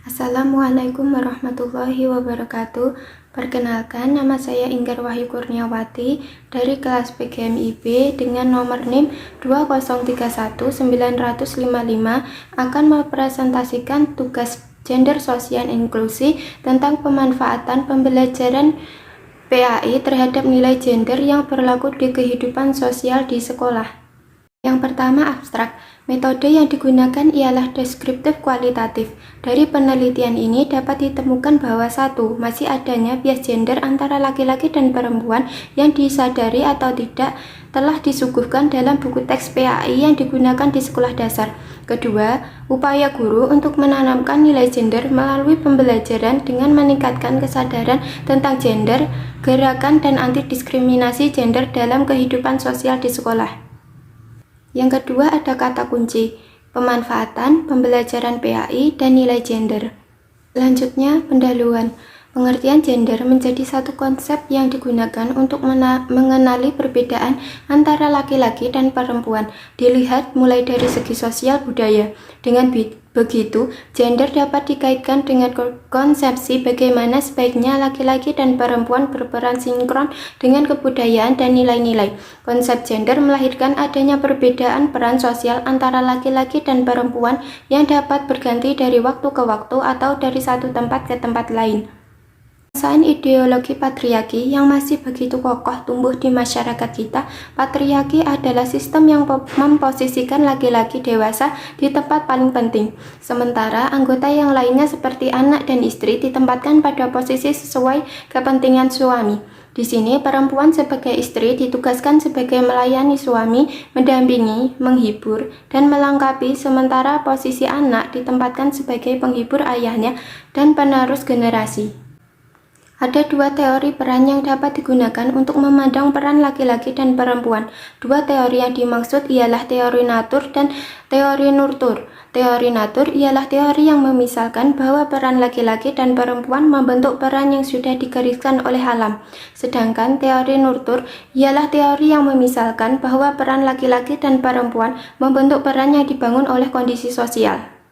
Assalamualaikum warahmatullahi wabarakatuh. Perkenalkan, nama saya Inggar Wahyu Kurniawati dari kelas PGMIB dengan nomor NIM 2031955 akan mempresentasikan tugas gender sosial inklusi tentang pemanfaatan pembelajaran PAI terhadap nilai gender yang berlaku di kehidupan sosial di sekolah. Yang pertama, abstrak. Metode yang digunakan ialah deskriptif kualitatif. Dari penelitian ini dapat ditemukan bahwa masih adanya bias gender antara laki-laki dan perempuan yang disadari atau tidak telah disuguhkan dalam buku teks PAI yang digunakan di sekolah dasar. Kedua, upaya guru untuk menanamkan nilai gender melalui pembelajaran dengan meningkatkan kesadaran tentang gender, gerakan dan anti diskriminasi gender dalam kehidupan sosial di sekolah. Yang kedua ada kata kunci, pemanfaatan, pembelajaran PAI, dan nilai gender. Selanjutnya, pendahuluan. Pengertian gender menjadi satu konsep yang digunakan untuk mengenali perbedaan antara laki-laki dan perempuan, dilihat mulai dari segi sosial budaya. Dengan begitu, gender dapat dikaitkan dengan konsepsi bagaimana sebaiknya laki-laki dan perempuan berperan sinkron dengan kebudayaan dan nilai-nilai. Konsep gender melahirkan adanya perbedaan peran sosial antara laki-laki dan perempuan yang dapat berganti dari waktu ke waktu atau dari satu tempat ke tempat lain. Perasaan ideologi patriarki yang masih begitu kokoh tumbuh di masyarakat kita. Patriarki adalah sistem yang memposisikan laki-laki dewasa di tempat paling penting, sementara anggota yang lainnya seperti anak dan istri ditempatkan pada posisi sesuai kepentingan suami. Di sini, perempuan sebagai istri ditugaskan sebagai melayani suami, mendampingi, menghibur, dan melengkapi, sementara posisi anak ditempatkan sebagai penghibur ayahnya dan penerus generasi. Ada dua teori peran yang dapat digunakan untuk memandang peran laki-laki dan perempuan. Dua teori yang dimaksud ialah teori natur dan teori nurtur. Teori natur ialah teori yang memisalkan bahwa peran laki-laki dan perempuan membentuk peran yang sudah digariskan oleh alam. Sedangkan teori nurtur ialah teori yang memisalkan bahwa peran laki-laki dan perempuan membentuk peran yang dibangun oleh kondisi sosial.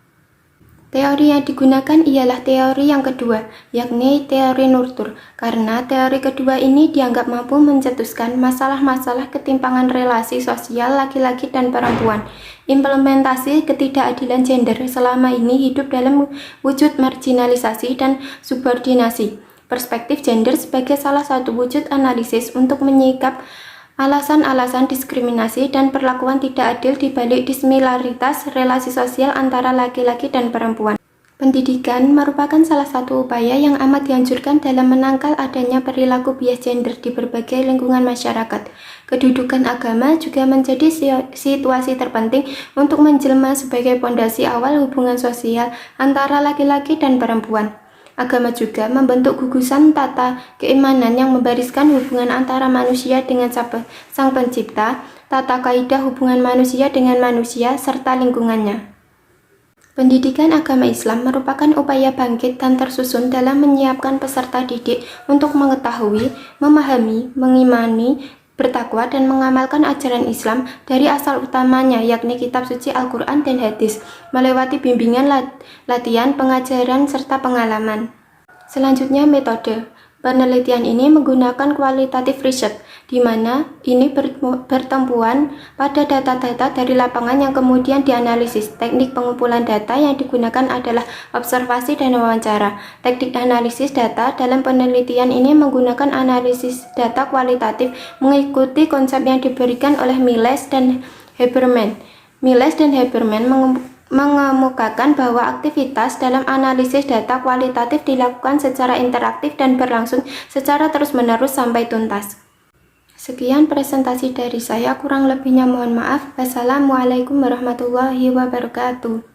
Teori yang digunakan ialah teori yang kedua, yakni teori nurtur, karena teori kedua ini dianggap mampu mencetuskan masalah-masalah ketimpangan relasi sosial laki-laki dan perempuan. Implementasi ketidakadilan gender selama ini hidup dalam wujud marginalisasi dan subordinasi. Perspektif gender sebagai salah satu wujud analisis untuk menyikap alasan-alasan diskriminasi dan perlakuan tidak adil di balik disimilaritas relasi sosial antara laki-laki dan perempuan. Pendidikan merupakan salah satu upaya yang amat dianjurkan dalam menangkal adanya perilaku bias gender di berbagai lingkungan masyarakat. Kedudukan agama juga menjadi situasi terpenting untuk menjelma sebagai pondasi awal hubungan sosial antara laki-laki dan perempuan. Agama juga membentuk gugusan tata keimanan yang membariskan hubungan antara manusia dengan Sang Pencipta, tata kaidah hubungan manusia dengan manusia, serta lingkungannya. Pendidikan agama Islam merupakan upaya bangkit dan tersusun dalam menyiapkan peserta didik untuk mengetahui, memahami, mengimani, bertakwa dan mengamalkan ajaran Islam dari asal utamanya, yakni kitab suci Al-Quran dan hadis, melewati bimbingan latihan, pengajaran, serta pengalaman. Selanjutnya, metode. Penelitian ini menggunakan qualitative research, di mana ini bertumpuan pada data-data dari lapangan yang kemudian dianalisis. Teknik pengumpulan data yang digunakan adalah observasi dan wawancara. Teknik analisis data dalam penelitian ini menggunakan analisis data kualitatif mengikuti konsep yang diberikan oleh Miles dan Haberman. Miles dan Haberman mengemukakan bahwa aktivitas dalam analisis data kualitatif dilakukan secara interaktif dan berlangsung secara terus-menerus sampai tuntas. Sekian presentasi dari saya, kurang lebihnya mohon maaf. Wassalamualaikum warahmatullahi wabarakatuh.